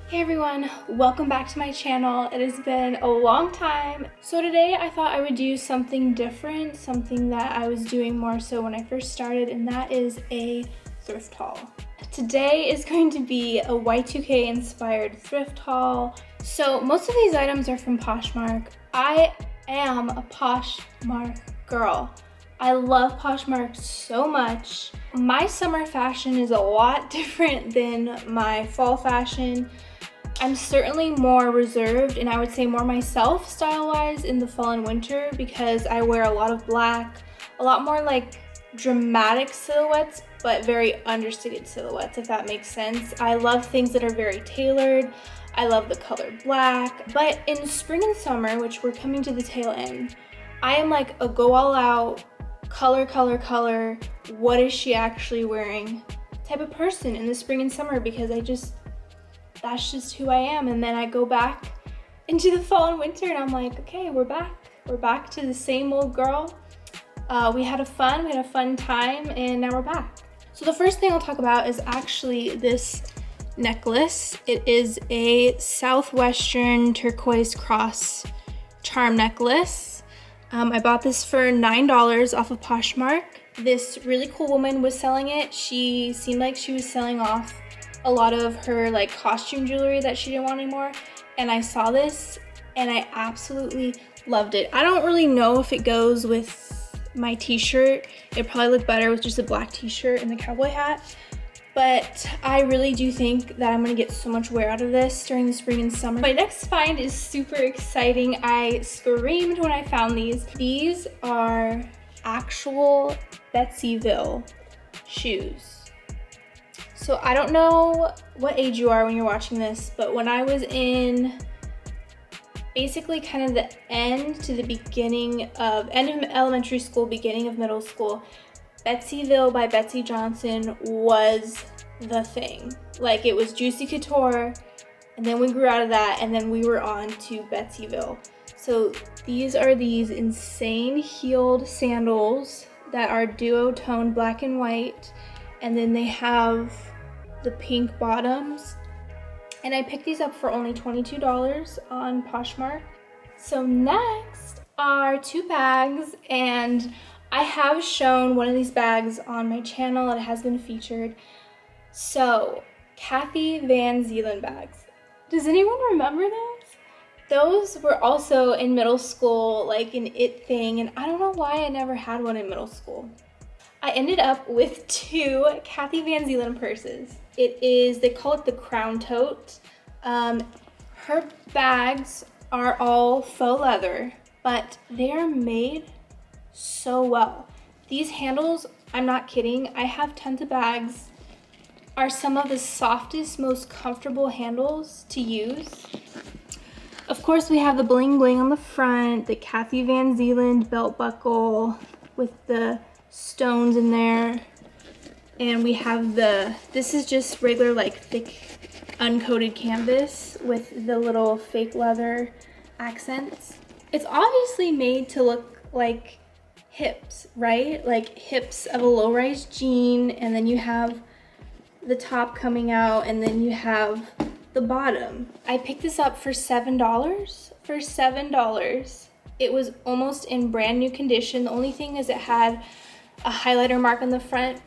Hey everyone, welcome back to my channel. It has been a long time. So today I thought I would do something different, something that I was doing more so when I first started, and that is a thrift haul. Today is going to be a Y2K inspired thrift haul. So most of these items are from Poshmark. I am a Poshmark girl. I love Poshmark so much. My summer fashion is a lot different than my fall fashion. I'm certainly more reserved and I would say more myself style-wise in the fall and winter because I wear a lot of black, a lot more like dramatic silhouettes, but very understated silhouettes, if that makes sense. I love things that are very tailored. I love the color black, but in spring and summer, which we're coming to the tail end, I am like a go all out, color, what is she actually wearing type of person in the spring and summer because that's just who I am. And then I go back into the fall and winter and I'm like, okay, we're back to the same old girl. We had a fun time and now we're back. So the first thing I'll talk about is actually this necklace. It is a southwestern turquoise cross charm necklace. I bought this for $9 off of Poshmark. This really cool woman was selling it. She seemed like she was selling off a lot of her like costume jewelry that she didn't want anymore, and I saw this and I absolutely loved it. I don't really know if it goes with my t-shirt. It'd probably look better with just a black t-shirt and the cowboy hat, but I really do think that I'm gonna get so much wear out of this during the spring and summer. My next find is super exciting. I screamed when I found these. These are actual Betseyville shoes. So I don't know what age you are when you're watching this, but when I was in basically kind of the end of elementary school, beginning of middle school, Betseyville by Betsey Johnson was the thing. Like, it was Juicy Couture, and then we grew out of that, and then we were on to Betseyville. So these are these insane heeled sandals that are duotone black and white, and then they have the pink bottoms, and I picked these up for only $22 on Poshmark. So next are two bags, and I have shown one of these bags on my channel. It has been featured. So Kathy Van Zeeland bags. Does anyone remember those? Those were also in middle school, like an it thing, and I don't know why I never had one in middle school. I ended up with two Kathy Van Zeeland purses. They call it the Crown Tote. Her bags are all faux leather, but they are made so well. These handles, I'm not kidding, I have tons of bags, are some of the softest, most comfortable handles to use. Of course, we have the bling bling on the front, the Kathy Van Zeeland belt buckle with the stones in there, and we have this is just regular like thick uncoated canvas with the little fake leather accents. It's obviously made to look like hips, right? Like hips of a low-rise jean, and then you have the top coming out, and then you have the bottom. I picked this up for $7. For $7. It was almost in brand new condition. The only thing is it had a highlighter mark on the front.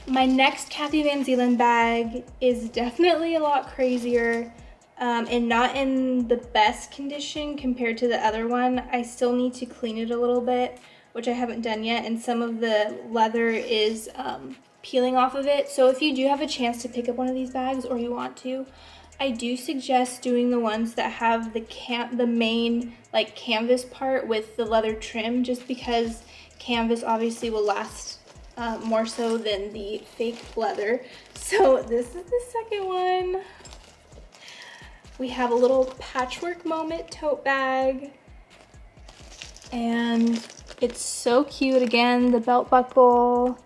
My next Kathy Van Zeeland bag is definitely a lot crazier and not in the best condition compared to the other one. I still need to clean it a little bit, which I haven't done yet, and some of the leather is peeling off of it. So if you do have a chance to pick up one of these bags, or you want to, I do suggest doing the ones that have the main like canvas part with the leather trim, just because canvas obviously will last more so than the fake leather. So this is the second one. We have a little Patchwork moment tote bag, and it's so cute. Again, the belt buckle,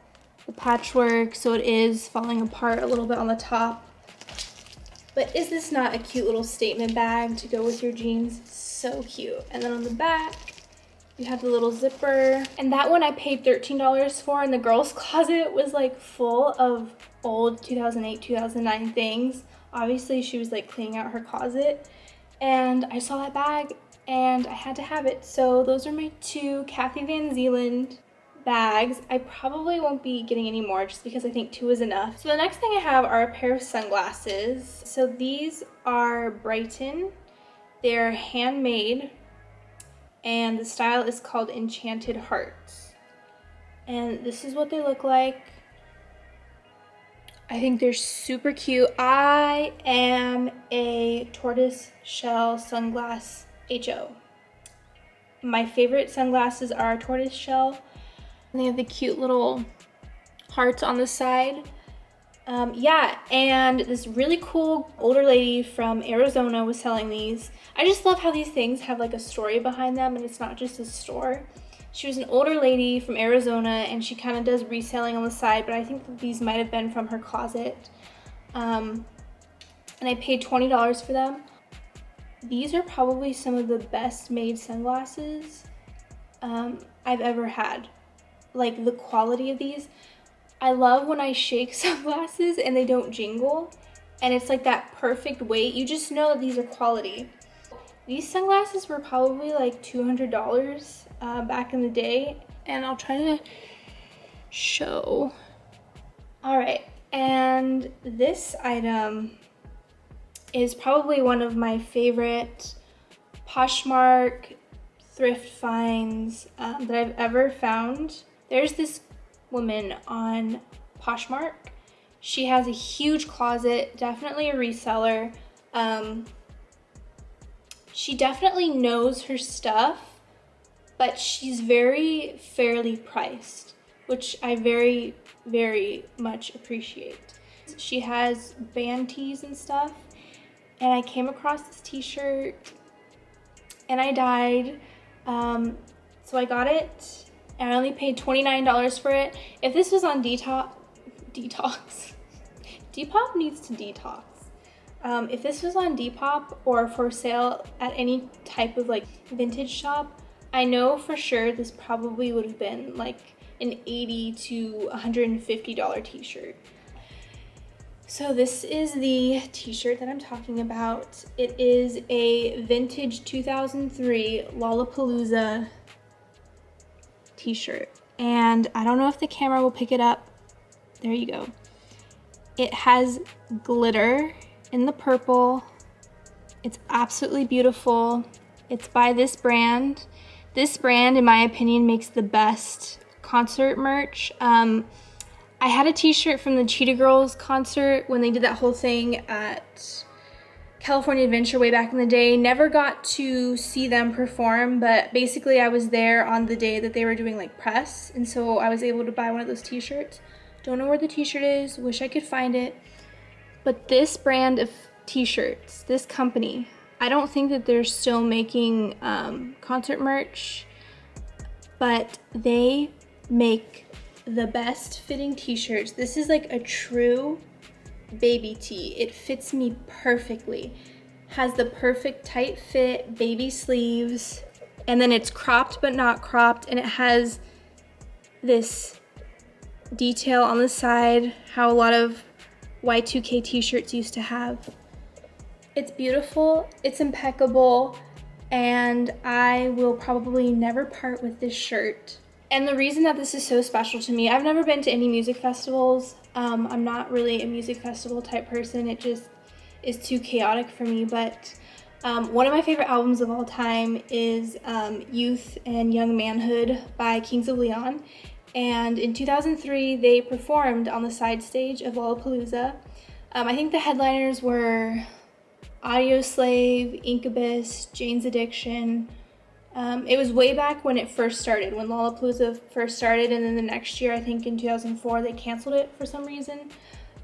the patchwork, so it is falling apart a little bit on the top. But is this not a cute little statement bag to go with your jeans? So cute. And then on the back, you have the little zipper. And that one I paid $13 for, and the girls' closet was like full of old 2008, 2009 things. Obviously she was like cleaning out her closet, and I saw that bag and I had to have it. So those are my two Kathy Van Zeeland bags. I probably won't be getting any more just because I think two is enough. So the next thing I have are a pair of sunglasses. So these are Brighton. They're handmade and the style is called Enchanted Hearts. And this is what they look like. I think they're super cute. I am a tortoise shell sunglass HO. My favorite sunglasses are tortoise shell. They have the cute little hearts on the side. Yeah, and this really cool older lady from Arizona was selling these. I just love how these things have like a story behind them and it's not just a store. She was an older lady from Arizona and she kind of does reselling on the side, but I think that these might have been from her closet. And I paid $20 for them. These are probably some of the best made sunglasses I've ever had. Like the quality of these. I love when I shake sunglasses and they don't jingle, and it's like that perfect weight. You just know that these are quality. These sunglasses were probably like $200 back in the day, and I'll try to show. All right, and this item is probably one of my favorite Poshmark thrift finds that I've ever found. There's this woman on Poshmark. She has a huge closet, definitely a reseller. She definitely knows her stuff, but she's very fairly priced, which I very, very much appreciate. She has band tees and stuff, and I came across this t-shirt and I died. So I got it and I only paid $29 for it. If this was on Depop needs to detox. If this was on Depop or for sale at any type of like vintage shop, I know for sure this probably would have been like an $80 to $150 t-shirt. So this is the t-shirt that I'm talking about. It is a vintage 2003 Lollapalooza t-shirt. And I don't know if the camera will pick it up. There you go. It has glitter in the purple. It's absolutely beautiful. It's by this brand. This brand, in my opinion, makes the best concert merch. I had a t-shirt from the Cheetah Girls concert when they did that whole thing at California Adventure way back in the day. Never got to see them perform, but basically I was there on the day that they were doing like press, and so I was able to buy one of those t-shirts. Don't know where the t-shirt is, wish I could find it. But this brand of t-shirts, this company, I don't think that they're still making concert merch, but they make the best fitting t-shirts. This is like a true baby tee. It fits me perfectly. Has the perfect tight fit, baby sleeves, and then it's cropped but not cropped, and it has this detail on the side, how a lot of Y2K t-shirts used to have. It's beautiful, it's impeccable, and I will probably never part with this shirt. And the reason that this is so special to me, I've never been to any music festivals. I'm not really a music festival type person. It just is too chaotic for me. But one of my favorite albums of all time is Youth and Young Manhood by Kings of Leon. And in 2003, they performed on the side stage of Lollapalooza. I think the headliners were Audioslave, Incubus, Jane's Addiction. It was way back when it first started, when Lollapalooza first started, and then the next year, I think in 2004, they canceled it for some reason.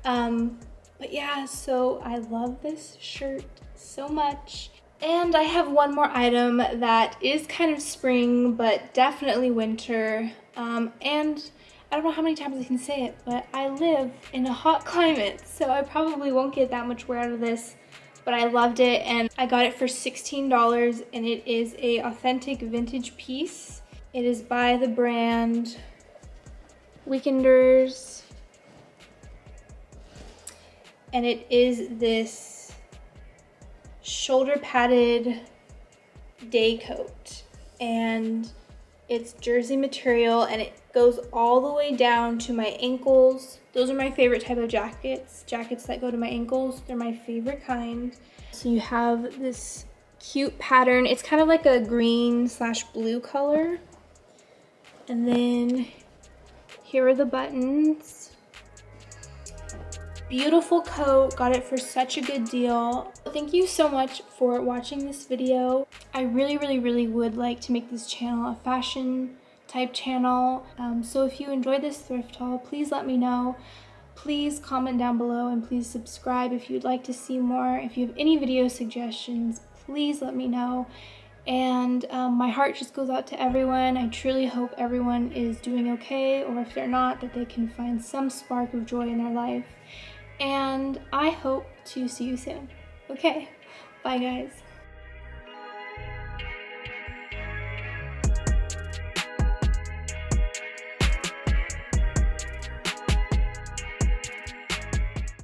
But yeah, so I love this shirt so much. And I have one more item that is kind of spring, but definitely winter. And I don't know how many times I can say it, but I live in a hot climate, so I probably won't get that much wear out of this. But I loved it, and I got it for $16, and it is a authentic vintage piece. It is by the brand Weekenders. and it is this shoulder padded day coat, and it's jersey material and it goes all the way down to my ankles. Those are my favorite type of jackets that go to my ankles. They're my favorite kind. So you have this cute pattern. It's kind of like a green/blue color. And then here are the buttons. Beautiful coat, got it for such a good deal. Thank you so much for watching this video. I really would like to make this channel a fashion type channel. So if you enjoyed this thrift haul, please let me know. Please comment down below and please subscribe if you'd like to see more. If you have any video suggestions, please let me know. And my heart just goes out to everyone. I truly hope everyone is doing okay, or if they're not, that they can find some spark of joy in their life. And I hope to see you soon. Okay, bye guys.